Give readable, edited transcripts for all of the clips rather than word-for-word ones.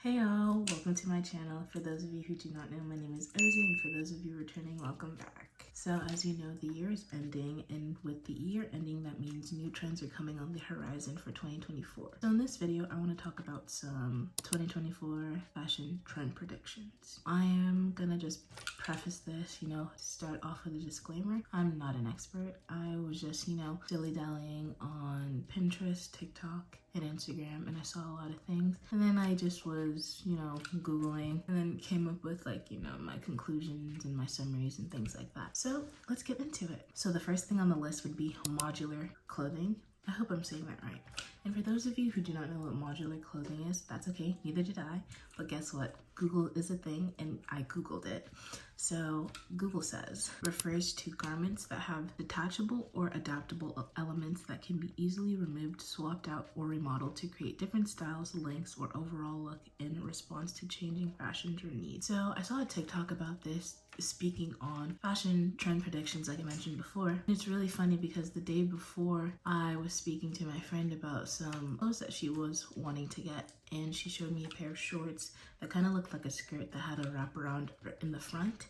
Hey y'all, welcome to my channel. For those of you who do not know, my name is Ozzy, and for those of you returning, welcome back. So as you know, the year is ending, and with the year ending, that means new trends are coming on the horizon for 2024. So in this video, I want to talk about some 2024 fashion trend predictions. I am gonna just preface this, start off with a disclaimer. I'm not an expert. I was just, dilly-dallying on Pinterest, TikTok, and Instagram, and I saw a lot of things, and then I just was googling, and then came up with my conclusions and my summaries and things like that. So let's get into it. So the first thing on the list would be modular clothing. I hope I'm saying that right. And for those of you who do not know what modular clothing is, that's okay, neither did I. But guess what? Google is a thing, and I Googled it. So Google says, refers to garments that have detachable or adaptable elements that can be easily removed, swapped out, or remodeled to create different styles, lengths, or overall look in response to changing fashions or needs. So I saw a TikTok about this, speaking on fashion trend predictions like I mentioned before. And it's really funny because the day before I was speaking to my friend about some clothes that she was wanting to get, and she showed me a pair of shorts that kind of looked like a skirt that had a wraparound in the front.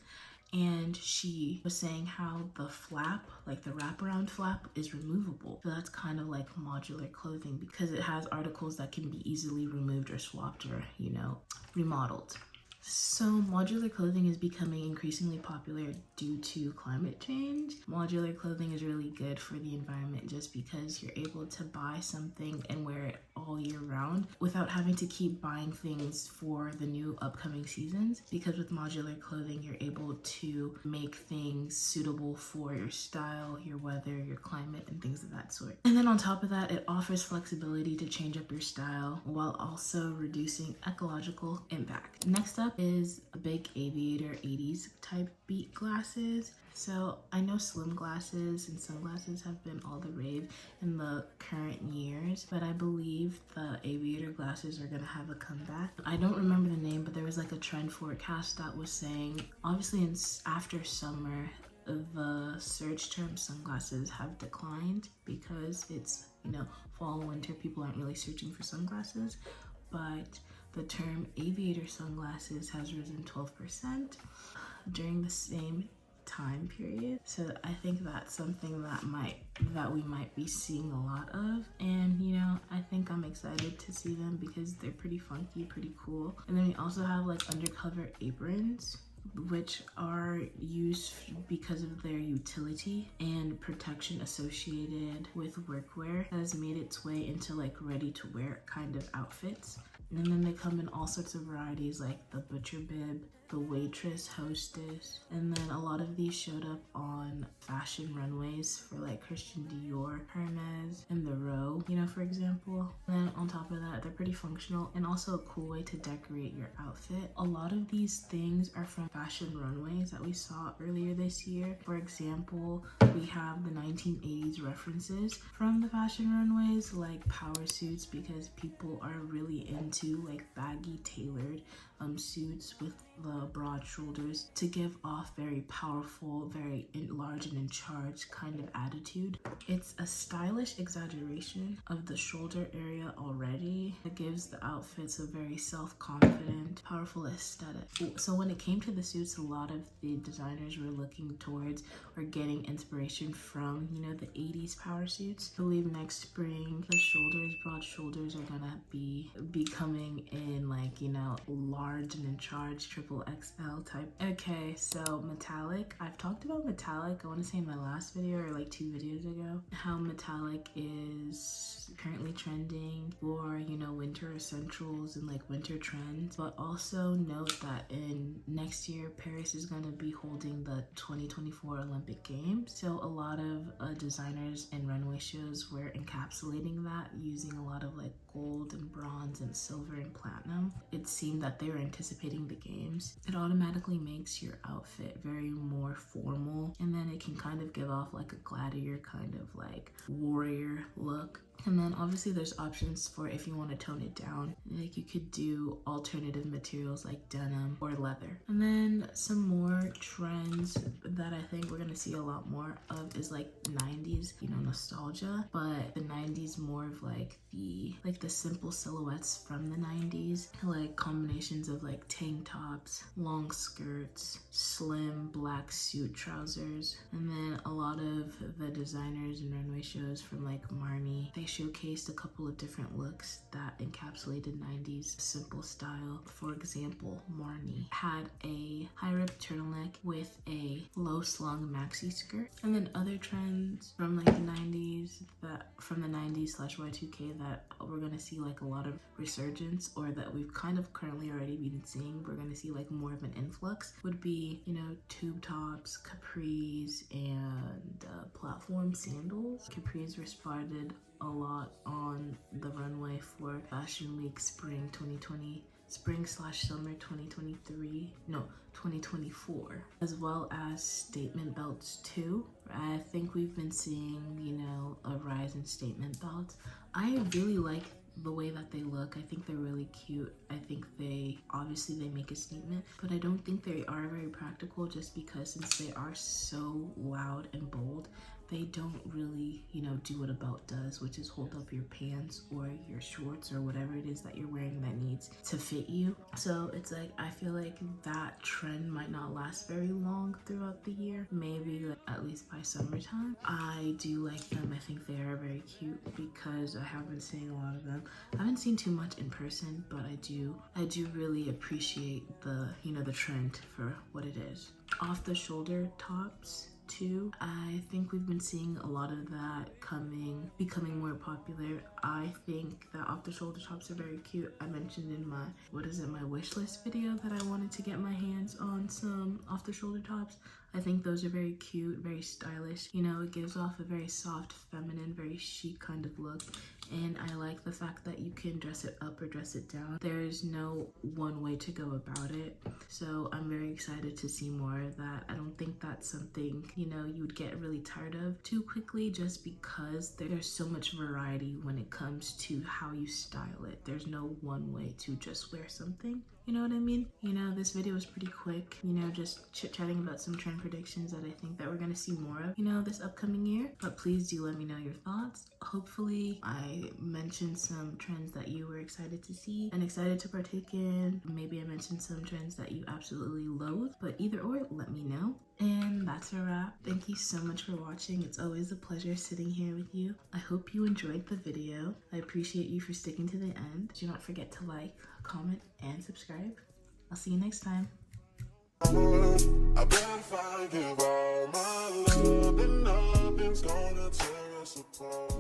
And she was saying how the flap, like the wraparound flap, is removable. So that's kind of like modular clothing because it has articles that can be easily removed or swapped or, remodeled. So modular clothing is becoming increasingly popular due to climate change. Modular clothing is really good for the environment just because you're able to buy something and wear it all year round without having to keep buying things for the new upcoming seasons. Because with modular clothing, you're able to make things suitable for your style, your weather, your climate, and things of that sort. And then on top of that, it offers flexibility to change up your style while also reducing ecological impact. Next up is a big aviator 80s type beat glasses. So I know slim glasses and sunglasses have been all the rave in the current years, but I believe the aviator glasses are gonna have a comeback. I don't remember the name, but there was like a trend forecast that was saying, obviously after summer, the search term sunglasses have declined because it's, fall, winter, people aren't really searching for sunglasses, but the term aviator sunglasses has risen 12% during the same time period. So I think that's something that we might be seeing a lot of, and I think I'm excited to see them because they're pretty funky, pretty cool. And then we also have like undercover aprons, which are used because of their utility and protection associated with workwear that has made its way into like ready to wear kind of outfits. And then they come in all sorts of varieties like the butcher bib, the waitress, hostess, and then a lot of these showed up on fashion runways for like Christian Dior, Hermes, and the Row, for example. And then on top of that, they're pretty functional and also a cool way to decorate your outfit. A lot of these things are from fashion runways that we saw earlier this year. For example, we have the 1980s references from the fashion runways like power suits, because people are really into like baggy tailored suits with the broad shoulders to give off very powerful, very large and in charge kind of attitude. It's a stylish exaggeration of the shoulder area already. It gives the outfits a very self-confident, powerful aesthetic. So when it came to the suits, a lot of the designers were looking towards or getting inspiration from, the 80s power suits. I believe next spring, the broad shoulders are gonna be coming in like, large and in charge, triple XL type. Okay, so metallic. I've talked about metallic, I want to say in my last video or like 2 videos ago, how metallic is currently trending for, winter essentials and like winter trends. But also note that in next year, Paris is going to be holding the 2024 Olympic Games. So a lot of designers and runway shows were encapsulating that using a lot of like gold and bronze and silver and platinum. It seemed that they were anticipating the games. It automatically makes your outfit very more formal, and then it can kind of give off like a gladiator kind of like warrior look And then obviously there's options for if you want to tone it down. Like you could do alternative materials like denim or leather. And then some more trends that I think we're gonna see a lot more of is like 90s, you know, nostalgia, but the 90s more of like the simple silhouettes from the 90s, like combinations of like tank tops, long skirts, slim black suit trousers. And then a lot of the designers and runway shows from like Marni, they showcased a couple of different looks that encapsulated 90s simple style. For example, Marni had a high rip turtleneck with a low slung maxi skirt. And then other trends from like the 90s / Y2K that we're gonna see like a lot of resurgence, or that we've kind of currently already been seeing, we're gonna see like more of an influx, would be, you know, tube tops, capris, and platform sandals. Capris were spotted a lot on the runway for Fashion Week Spring /Summer 2024, as well as statement belts too. I think we've been seeing, you know, a rise in statement belts. I really like the way that they look. I think they're really cute. I think they make a statement, but I don't think they are very practical, just because since they are so loud and bold, they don't really, you know, do what a belt does, which is hold up your pants or your shorts or whatever it is that you're wearing that needs to fit you. So it's like, I feel like that trend might not last very long throughout the year, maybe like at least by summertime. I do like them. I think they are very cute because I have been seeing a lot of them. I haven't seen too much in person, but I do really appreciate the, you know, the trend for what it is. Off the shoulder tops too, I think we've been seeing a lot of that becoming more popular. I think that off the shoulder tops are very cute. I mentioned in my my wish list video that I wanted to get my hands on some off the shoulder tops. I think those are very cute, very stylish. You know, it gives off a very soft, feminine, very chic kind of look. And I like the fact that you can dress it up or dress it down. There's no one way to go about it. So I'm very excited to see more of that. I don't think that's something, you know, you would get really tired of too quickly, just because there's so much variety when it comes to how you style it. There's no one way to just wear something. You know what I mean? You know, this video was pretty quick, you know, just chit-chatting about some trend predictions that I think that we're gonna see more of, you know, this upcoming year. But please do let me know your thoughts. Hopefully I mentioned some trends that you were excited to see and excited to partake in. Maybe I mentioned some trends that you absolutely loathe, but either or, let me know. And that's a wrap. Thank you so much for watching. It's always a pleasure sitting here with you. I hope you enjoyed the video. I appreciate you for sticking to the end. Do not forget to like, comment, and subscribe. I'll see you next time. I bet if I give all my love, then nothing's gonna tear us apart.